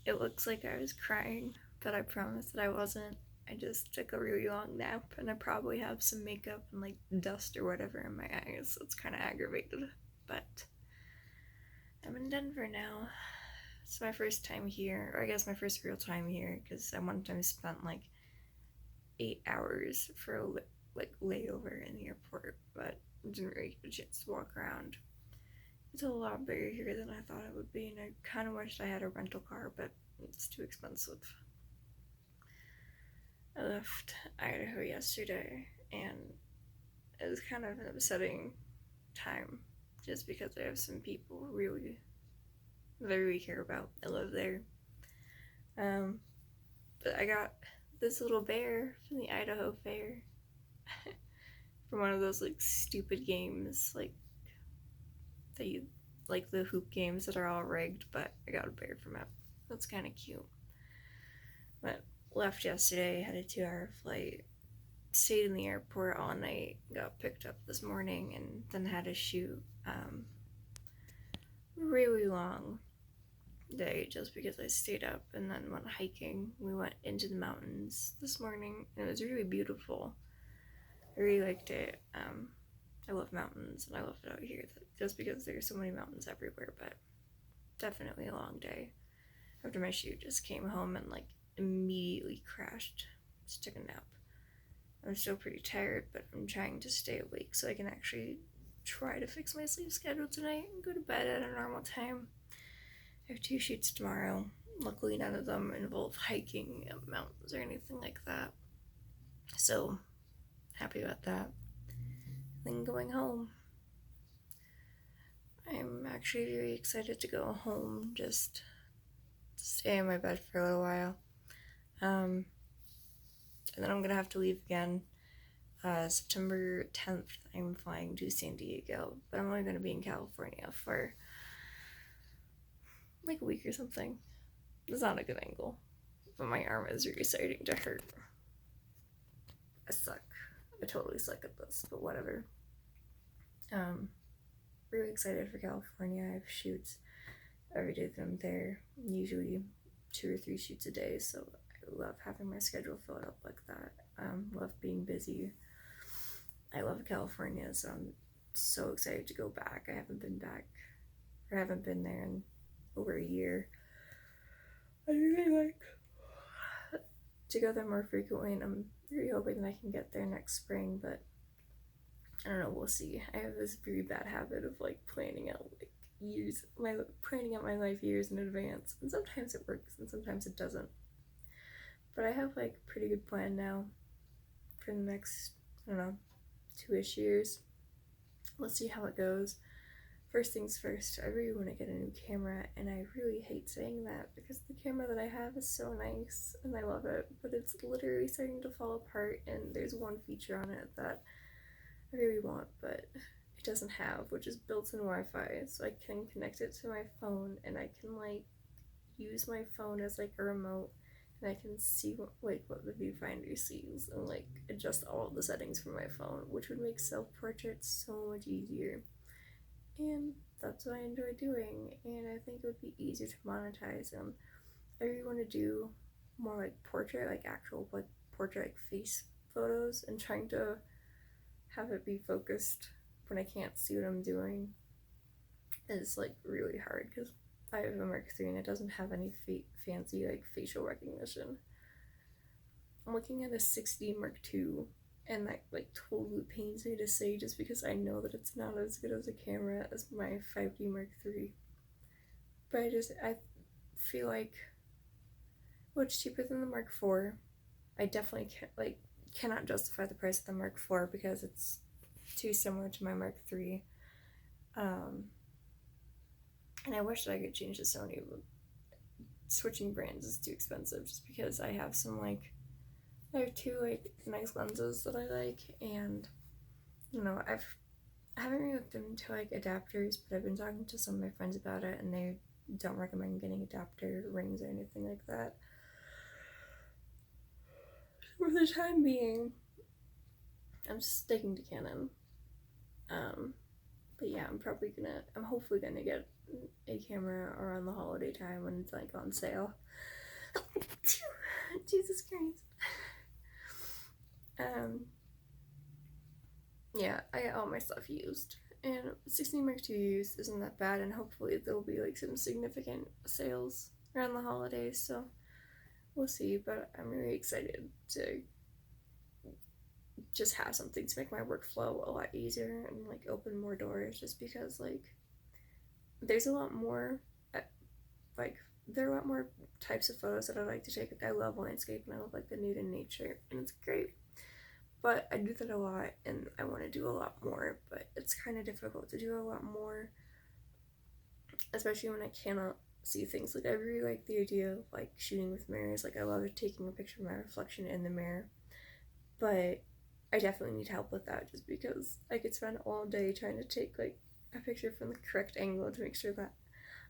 It looks like I was crying, but I promise that I wasn't. I just took a really long nap, and I probably have some makeup and like dust or whatever in my eyes, so it's kind of aggravated. But I'm in Denver now. It's my first time here, or I guess my first real time here, because I one time spent like 8 hours for a layover in the airport, but didn't really get a chance to walk around. It's a lot bigger here than I thought it would be, and I kind of wished I had a rental car, but it's too expensive. I left Idaho yesterday, and it was kind of an upsetting time, just because I have some people really that I really care about that live there. But I got this little bear from the Idaho Fair from one of those like stupid games, like the hoop games that are all rigged, but I got a bear from it. That's kind of cute. But left yesterday, had a 2-hour flight, stayed in the airport all night, got picked up this morning, and then had to shoot really long day just because I stayed up and then went hiking. We went into the mountains this morning, and it was really beautiful. I really liked it. I love mountains, and I love it out here just because there's so many mountains everywhere, but definitely a long day. After my shoot, just came home and like immediately crashed, just took a nap. I'm still pretty tired, but I'm trying to stay awake so I can actually try to fix my sleep schedule tonight and go to bed at a normal time. I have 2 shoots tomorrow. Luckily, none of them involve hiking up mountains or anything like that. So, happy about that. Then going home. I'm actually really excited to go home, just stay in my bed for a little while. And then I'm gonna have to leave again. September 10th, I'm flying to San Diego, but I'm only gonna be in California for like a week or something. It's not a good angle, but my arm is really starting to hurt. I suck. I totally suck at this, but whatever. Really excited for California. I have shoots every day that I'm there, usually 2 or 3 shoots a day, so I love having my schedule filled up like that. Love being busy. I love California, so I'm so excited to go back. I haven't been there in over a year. I really like to go there more frequently, and I'm really hoping that I can get there next spring, but I don't know, we'll see. I have this very bad habit of like planning out my life years in advance, and sometimes it works and sometimes it doesn't. But I have like a pretty good plan now for the next, 2-ish years. Let's see how it goes. First things first, I really want to get a new camera, and I really hate saying that because the camera that I have is so nice and I love it, but it's literally starting to fall apart, and there's one feature on it that I really want, but it doesn't have, which is built-in Wi-Fi, so I can connect it to my phone, and I can like use my phone as like a remote, and I can see what the viewfinder sees and like adjust all of the settings from my phone, which would make self-portraits so much easier. And that's what I enjoy doing, and I think it would be easier to monetize them. I really want to do more like portrait, like actual like portrait, like face photos, and trying to have it be focused when I can't see what I'm doing is like really hard because I have a Mark III and it doesn't have any fancy like facial recognition. I'm looking at a 6D Mark II, and that like totally pains me to say just because I know that it's not as good as a camera as my 5D Mark III. But I feel like, well, it's cheaper than the Mark IV. I definitely cannot justify the price of the Mark IV because it's too similar to my Mark III. And I wish that I could change to Sony, but switching brands is too expensive just because I have some there are 2 like nice lenses that I like, and I haven't really looked into like adapters, but I've been talking to some of my friends about it, and they don't recommend getting adapter rings or anything like that. For the time being, I'm sticking to Canon. But yeah, I'm hopefully gonna get a camera around the holiday time when it's like on sale. Jesus Christ. Yeah, I got all my stuff used, and 16 Mark II used isn't that bad, and hopefully there'll be like some significant sales around the holidays, so we'll see. But I'm really excited to just have something to make my workflow a lot easier and like open more doors, just because like there's a lot more like there are a lot more types of photos that I like to take. Like, I love landscape and I love like the nude and nature, and it's great. But I do that a lot and I want to do a lot more, but it's kind of difficult to do a lot more, especially when I cannot see things. Like, I really like the idea of like shooting with mirrors. Like, I love taking a picture of my reflection in the mirror, but I definitely need help with that, just because I could spend all day trying to take like a picture from the correct angle to make sure that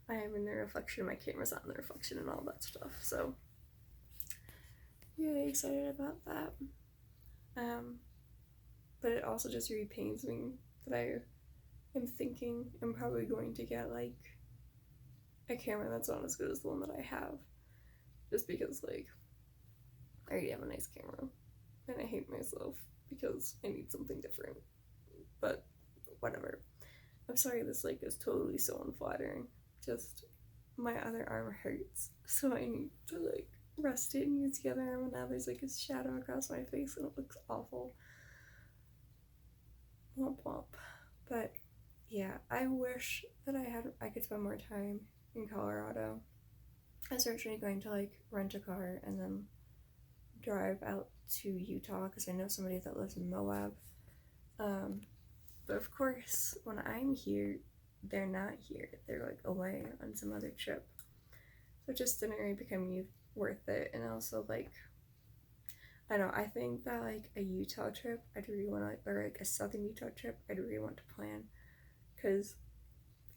I am in the reflection, my camera's not in the reflection, and all that stuff. So really excited about that. But it also just really pains me that I am thinking I'm probably going to get like a camera that's not as good as the one that I have, just because like I already have a nice camera and I hate myself because I need something different. But whatever. I'm sorry this like is totally so unflattering. Just my other arm hurts, so I need to like rest it and use the other arm, and now there's like a shadow across my face and it looks awful. Womp womp. But yeah, I wish that I could spend more time in Colorado. I was originally going to like rent a car and then drive out to Utah because I know somebody that lives in Moab. But of course, when I'm here, they're not here. They're like away on some other trip. So it just didn't really become worth it. And also, like, I don't know, I think that like a Utah trip, I'd really want to, or like a southern Utah trip, I'd really want to plan. Because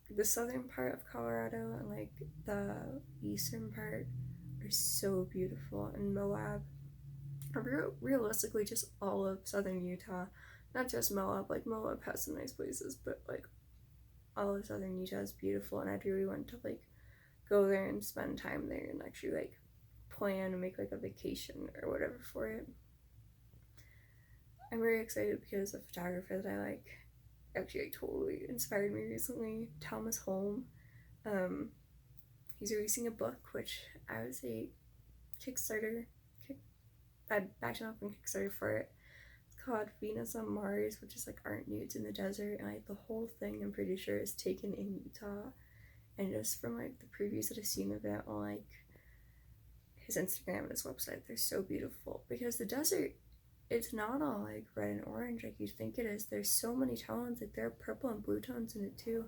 the southern part of Colorado and like the eastern part are so beautiful. And Moab, realistically, just all of southern Utah, not just Moab. Like, Moab has some nice places, but like all of southern Utah is beautiful, and I'd really want to like go there and spend time there and actually like plan and make like a vacation or whatever for it. I'm very excited because a photographer that I like actually like totally inspired me recently, Thomas Holm. He's releasing a book, which I was a I backed him up on Kickstarter for it. It's called Venus on Mars, which is like art nudes in the desert, and like the whole thing I'm pretty sure is taken in Utah. And just from like the previews that I've seen of it on like his Instagram and his website, they're so beautiful, because the desert, it's not all like red and orange like you think it is. There's so many tones, like there are purple and blue tones in it too,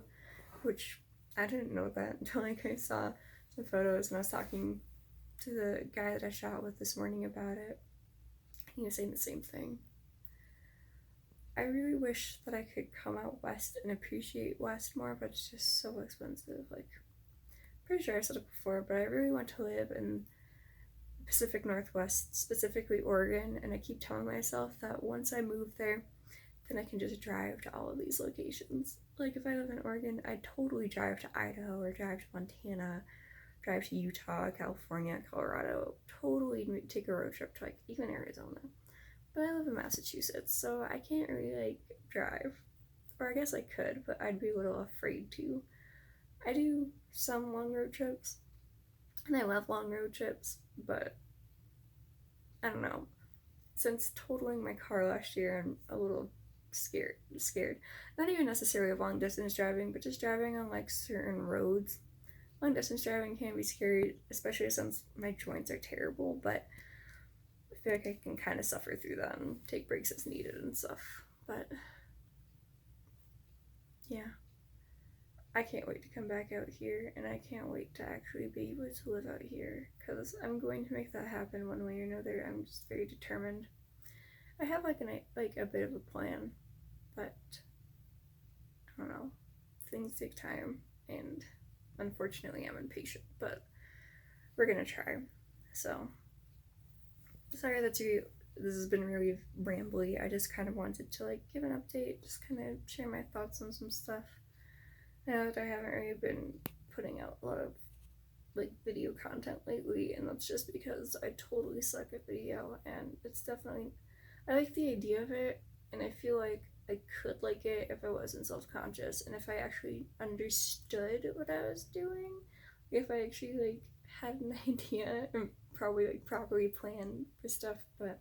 which I didn't know that until like I saw some photos and I was talking to the guy that I shot with this morning about it. He was saying the same thing. I really wish that I could come out west and appreciate west more, but it's just so expensive. Like, pretty sure I said it before, but I really want to live in Pacific Northwest, specifically Oregon, and I keep telling myself that once I move there, then I can just drive to all of these locations. Like, if I live in Oregon, I'd totally drive to Idaho or drive to Montana, drive to Utah, California, Colorado, totally take a road trip to like even Arizona. But I live in Massachusetts, so I can't really like drive. Or I guess I could, but I'd be a little afraid to. I do some long road trips, and I love long road trips, but I don't know. Since totaling my car last year, I'm a little scared. Not even necessarily of long distance driving, but just driving on like certain roads. Long distance driving can be scary, especially since my joints are terrible, but I feel like I can kind of suffer through that and take breaks as needed and stuff. But yeah, I can't wait to come back out here, and I can't wait to actually be able to live out here, because I'm going to make that happen one way or another. I'm just very determined. I have like a bit of a plan, but I don't know. Things take time, and unfortunately I'm impatient, but we're gonna try. So sorry this has been really rambly. I just kind of wanted to like give an update, just kind of share my thoughts on some stuff. I know that I haven't really been putting out a lot of like video content lately, and that's just because I totally suck at video, and it's definitely, I like the idea of it, and I feel like I could like it if I wasn't self-conscious and if I actually understood what I was doing, if I actually like had an idea and probably like properly planned for stuff. But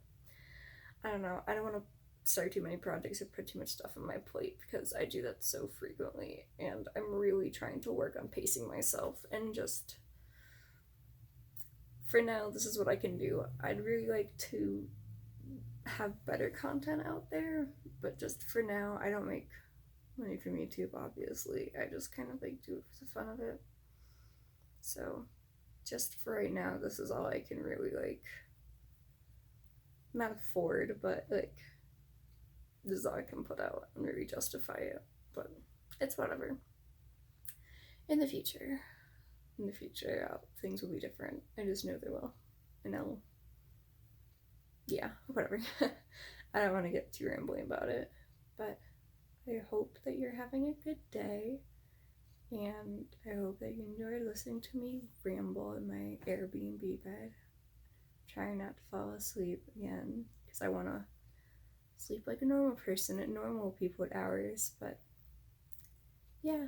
I don't know, I don't want to start too many projects or put too much stuff on my plate because I do that so frequently, and I'm really trying to work on pacing myself and just, for now, this is what I can do. I'd really like to have better content out there, but just for now, I don't make money from YouTube, obviously. I just kind of like do it for the fun of it. So, just for right now, this is all I can really like, not afford, but like, this is all I can put out and really justify it. But it's whatever. In the future, things will be different. I just know they will. And I'll, yeah, whatever. I don't want to get too rambling about it, but I hope that you're having a good day, and I hope that you enjoyed listening to me ramble in my Airbnb bed, trying not to fall asleep again, because I want to sleep like a normal person at normal people at hours. But yeah,